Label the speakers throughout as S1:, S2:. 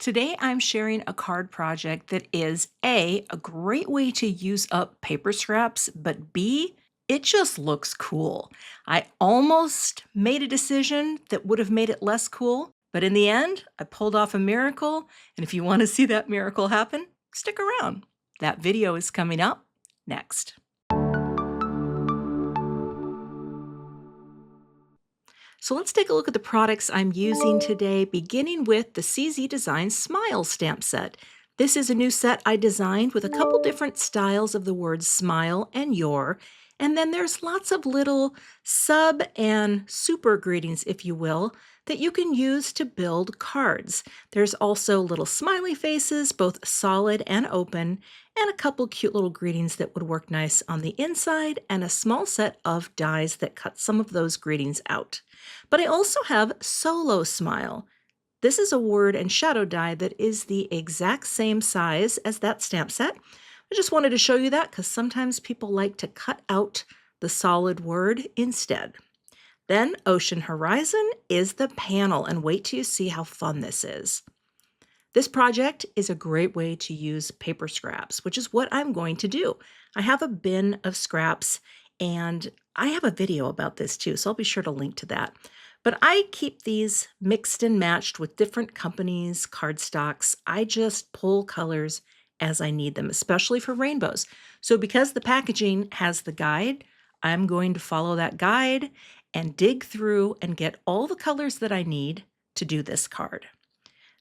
S1: Today, I'm sharing a card project that is a great way to use up paper scraps, but B, it just looks cool. I almost made a decision that would have made it less cool, but in the end, I pulled off a miracle. And if you want to see that miracle happen, stick around. That video is coming up next. So let's take a look at the products I'm using today, beginning with the CZ Design Smile stamp set. This is a new set I designed with a couple different styles of the words smile and your, and then there's lots of little sub and super greetings, if you will, that you can use to build cards. There's also little smiley faces, both solid and open, and a couple cute little greetings that would work nice on the inside, and a small set of dies that cut some of those greetings out. But I also have Solo Smile. This is a word and shadow die that is the exact same size as that stamp set. I just wanted to show you that because sometimes people like to cut out the solid word instead. Then Ocean Horizon is the panel, and wait till you see how fun this is. This project is a great way to use paper scraps, which is what I'm going to do. I have a bin of scraps, and I have a video about this too, so I'll be sure to link to that. But I keep these mixed and matched with different companies' cardstocks. I just pull colors as I need them, especially for rainbows. So because the packaging has the guide, I'm going to follow that guide and dig through and get all the colors that I need to do this card.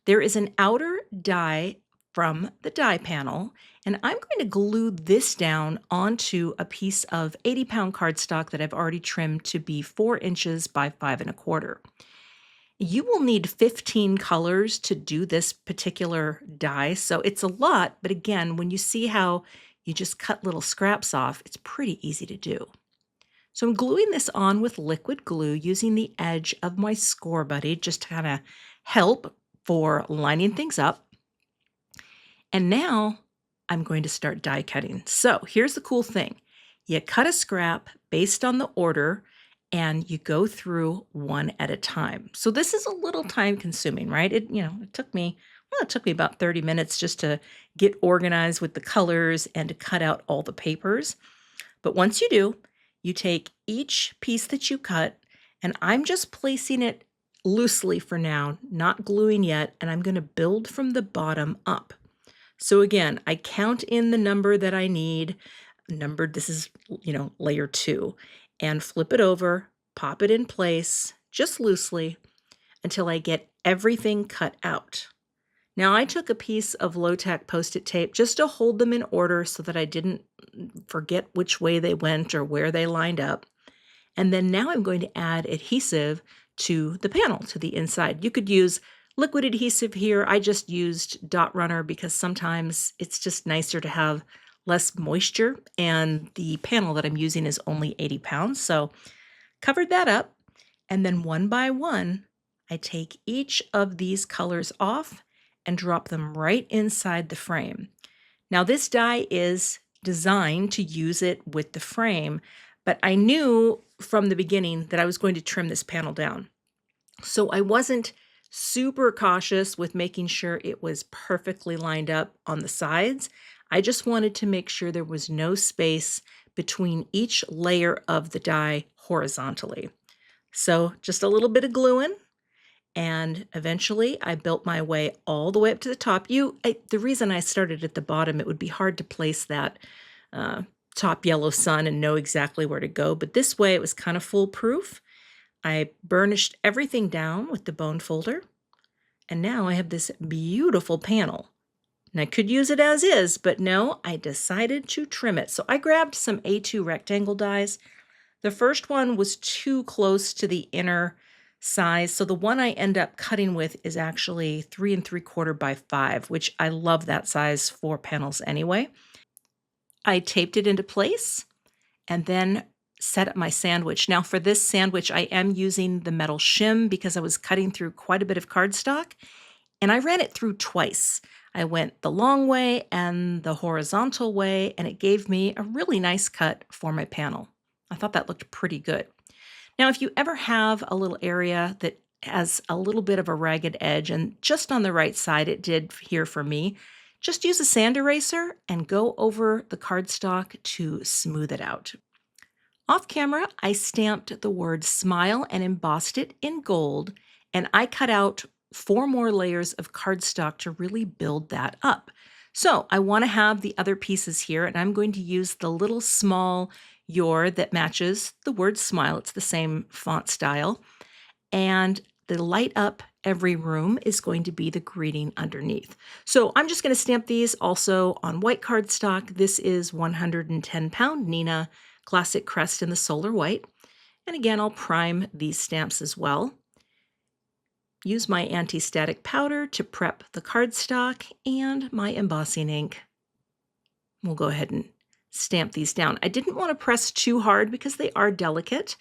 S1: There is an outer die from the die panel, and I'm going to glue this down onto a piece of 80-pound cardstock that I've already trimmed to be 4 inches by 5 1/4. You will need 15 colors to do this particular die, so it's a lot, but again, when you see how you just cut little scraps off, it's pretty easy to do. So I'm gluing this on with liquid glue using the edge of my Score Buddy just to kind of help for lining things up. And now I'm going to start die cutting. So here's the cool thing. You cut a scrap based on the order and you go through one at a time. So this is a little time consuming, right? It took me about 30 minutes just to get organized with the colors and to cut out all the papers. But once you do, you take each piece that you cut, and I'm just placing it loosely for now, not gluing yet, and I'm going to build from the bottom up. So again, I count in the number that I need, numbered, this is, layer 2, and flip it over, pop it in place, just loosely, until I get everything cut out. Now I took a piece of low-tack Post-it tape just to hold them in order so that I didn't forget which way they went or where they lined up. And then now I'm going to add adhesive to the panel, to the inside. You could use liquid adhesive here. I just used Dot Runner because sometimes it's just nicer to have less moisture, and the panel that I'm using is only 80 pounds. So covered that up, and then one by one, I take each of these colors off and drop them right inside the frame. Now this die is designed to use it with the frame, but I knew from the beginning that I was going to trim this panel down. So I wasn't super cautious with making sure it was perfectly lined up on the sides. I just wanted to make sure there was no space between each layer of the die horizontally. So just a little bit of gluing, and eventually I built my way all the way up to the top. The reason I started at the bottom, it would be hard to place that top yellow sun and know exactly where to go, but this way it was kind of foolproof. I burnished everything down with the bone folder, and now I have this beautiful panel. And I could use it as is, but no, I decided to trim it. So I grabbed some A2 rectangle dies. The first one was too close to the inner size, so the one I end up cutting with is actually 3 3/4 by 5, which I love that size for panels anyway. I taped it into place and then set up my sandwich. Now for this sandwich, I am using the metal shim because I was cutting through quite a bit of cardstock, and I ran it through twice. I went the long way and the horizontal way, and it gave me a really nice cut for my panel. I thought that looked pretty good. Now, if you ever have a little area that has a little bit of a ragged edge, and just on the right side, it did here for me. Just use a sand eraser and go over the cardstock to smooth it out. Off camera, I stamped the word smile and embossed it in gold, and I cut out 4 more layers of cardstock to really build that up. So I want to have the other pieces here, and I'm going to use the little small your that matches the word smile. It's the same font style. And the light up every room is going to be the greeting underneath. So I'm just going to stamp these also on white cardstock. This is 110-pound Neenah Classic Crest in the Solar White. And again, I'll prime these stamps as well. Use my anti-static powder to prep the cardstock and my embossing ink. We'll go ahead and stamp these down. I didn't want to press too hard because they are delicate.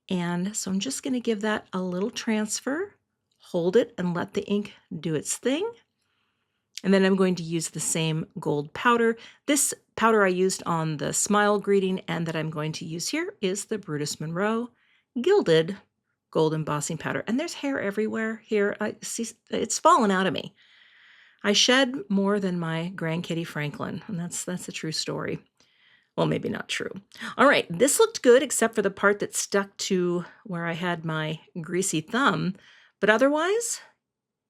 S1: And so I'm just going to give that a little transfer, hold it, and let the ink do its thing. And then I'm going to use the same gold powder. This powder I used on the smile greeting and that I'm going to use here is the Brutus Monroe Gilded Gold Embossing Powder. And there's hair everywhere here. I see it's fallen out of me. I shed more than my grandkitty Franklin, and that's a true story. Well, maybe not true. All right, this looked good except for the part that stuck to where I had my greasy thumb. But otherwise,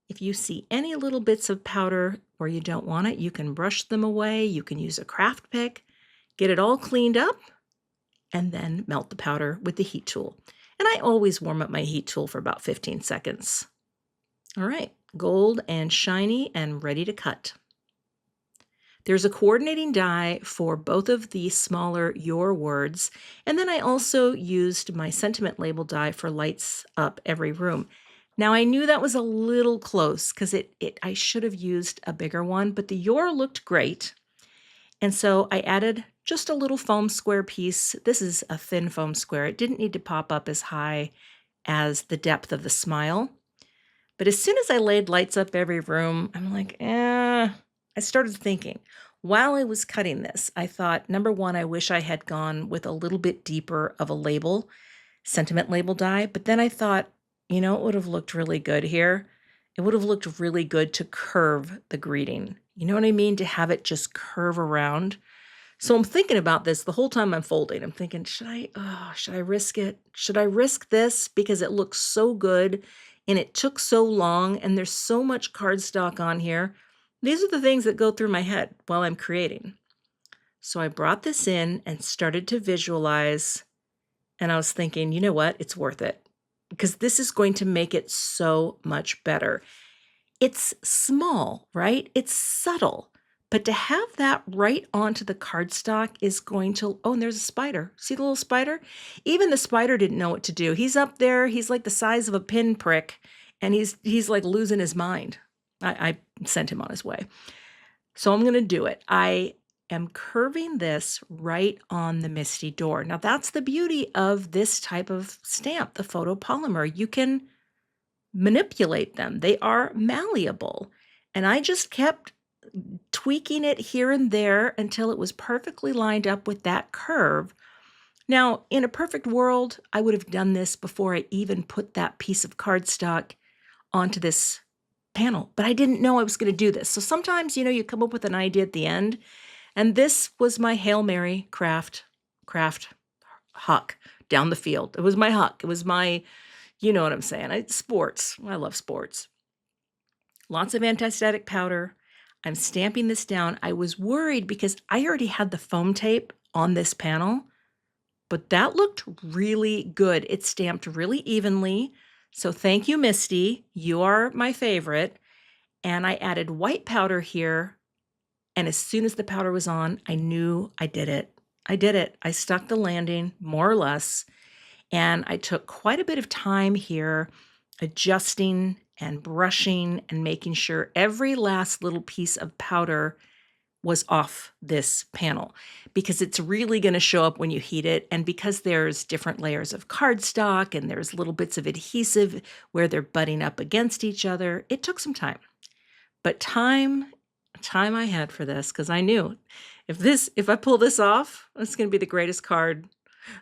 S1: if you see any little bits of powder where you don't want it, you can brush them away. You can use a craft pick, get it all cleaned up, and then melt the powder with the heat tool. And I always warm up my heat tool for about 15 seconds. All right, gold and shiny and ready to cut. There's a coordinating die for both of the smaller your words, and then I also used my sentiment label die for lights up every room. Now I knew that was a little close because I should have used a bigger one, but the your looked great. And so I added just a little foam square piece. This is a thin foam square. It didn't need to pop up as high as the depth of the smile. But as soon as I laid lights up every room, I'm like, I started thinking, while I was cutting this, I thought, number one, I wish I had gone with a little bit deeper of a label, sentiment label die. But then I thought, it would have looked really good here. It would have looked really good to curve the greeting. You know what I mean? To have it just curve around. So I'm thinking about this the whole time I'm folding. I'm thinking, should I risk it? Should I risk this because it looks so good and it took so long and there's so much cardstock on here? These are the things that go through my head while I'm creating. So I brought this in and started to visualize, and I was thinking, you know what? It's worth it because this is going to make it so much better. It's small, right? It's subtle. But to have that right onto the cardstock is going to, oh, and there's a spider. See the little spider? Even the spider didn't know what to do. He's up there. He's like the size of a pinprick, and he's like losing his mind. I sent him on his way. So I'm going to do it. I am curving this right on the Misty door. Now that's the beauty of this type of stamp, the photopolymer. You can manipulate them. They are malleable. And I just kept tweaking it here and there until it was perfectly lined up with that curve. Now, in a perfect world, I would have done this before I even put that piece of cardstock onto this panel, but I didn't know I was going to do this. So sometimes, you come up with an idea at the end, and this was my Hail Mary craft huck down the field. It was my huck. It was my, you know what I'm saying? Sports. I love sports. Lots of anti-static powder. I'm stamping this down. I was worried because I already had the foam tape on this panel, but that looked really good. It stamped really evenly. So thank you, Misty. You are my favorite. And I added white powder here. And as soon as the powder was on, I knew I did it. I did it. I stuck the landing more or less. And I took quite a bit of time here adjusting and brushing and making sure every last little piece of powder was off this panel because it's really going to show up when you heat it. And because there's different layers of cardstock and there's little bits of adhesive where they're butting up against each other, it took some time. But time I had for this because I knew if I pull this off, it's going to be the greatest card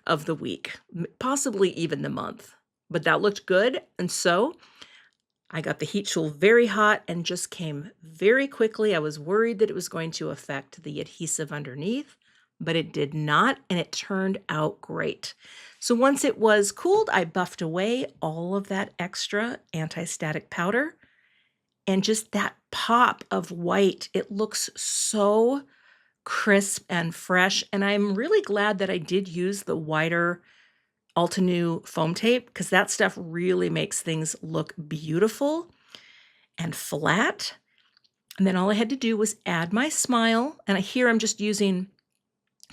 S1: of the week, possibly even the month. but that looked good. And so I got the heat tool very hot and just came very quickly. I was worried that it was going to affect the adhesive underneath, but it did not, and it turned out great. So once it was cooled, I buffed away all of that extra anti-static powder, and just that pop of white, it looks so crisp and fresh, and I'm really glad that I did use the wider Altenew foam tape because that stuff really makes things look beautiful and flat. And then all I had to do was add my smile, and here I'm just using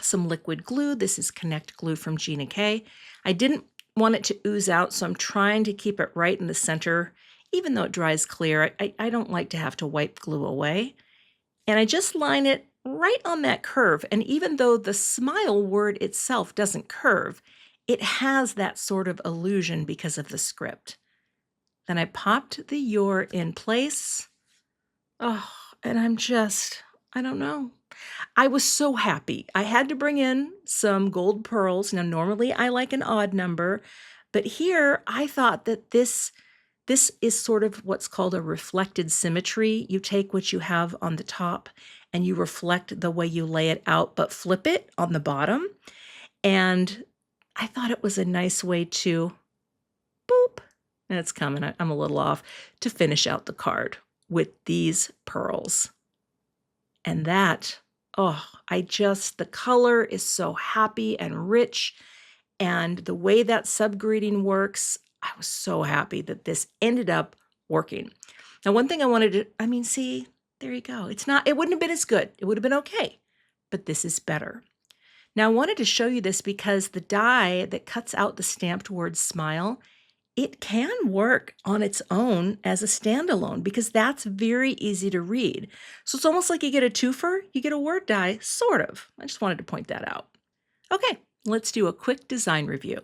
S1: some liquid glue. This is Connect Glue from Gina K. I didn't want it to ooze out, so I'm trying to keep it right in the center, even though it dries clear. I don't like to have to wipe glue away. And I just line it right on that curve. And even though the smile word itself doesn't curve, it has that sort of illusion because of the script. Then I popped the your in place. Oh, and I don't know. I was so happy. I had to bring in some gold pearls. Now, normally I like an odd number, but here I thought that this is sort of what's called a reflected symmetry. You take what you have on the top and you reflect the way you lay it out, but flip it on the bottom. And I thought it was a nice way to boop, and it's coming, I'm a little off, to finish out the card with these pearls. And that, oh, the color is so happy and rich. And the way that subgreeding works, I was so happy that this ended up working. Now, one thing I wanted to, see, there you go. It wouldn't have been as good. It would have been okay, but this is better. Now, I wanted to show you this because the die that cuts out the stamped word smile, it can work on its own as a standalone because that's very easy to read. So it's almost like you get a twofer, you get a word die, sort of. I just wanted to point that out. Okay, let's do a quick design review.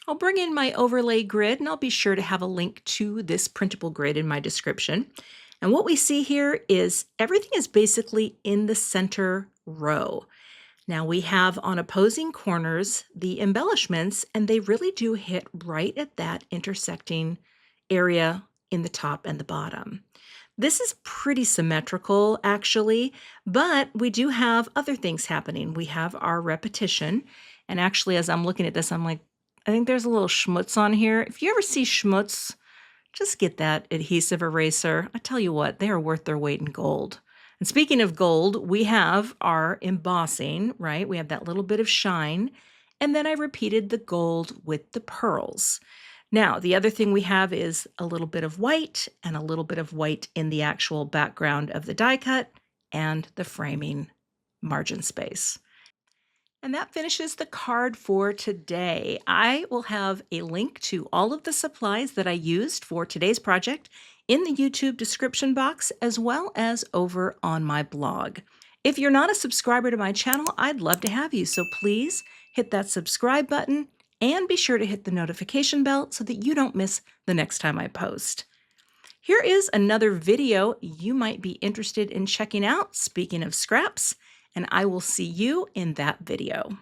S1: I'll bring in my overlay grid, and I'll be sure to have a link to this printable grid in my description. And what we see here is everything is basically in the center row. Now we have on opposing corners the embellishments, and they really do hit right at that intersecting area in the top and the bottom. This is pretty symmetrical, actually, but we do have other things happening. We have our repetition, and actually, as I'm looking at this, I'm like, I think there's a little schmutz on here. If you ever see schmutz, just get that adhesive eraser. I tell you what, they are worth their weight in gold. And speaking of gold, we have our embossing, right? We have that little bit of shine, and then I repeated the gold with the pearls. Now, the other thing we have is a little bit of white and a little bit of white in the actual background of the die cut and the framing margin space. And that finishes the card for today. I will have a link to all of the supplies that I used for today's project in the YouTube description box, as well as over on my blog. If you're not a subscriber to my channel, I'd love to have you, so please hit that subscribe button and be sure to hit the notification bell so that you don't miss the next time I post. Here is another video you might be interested in checking out, speaking of scraps, and I will see you in that video.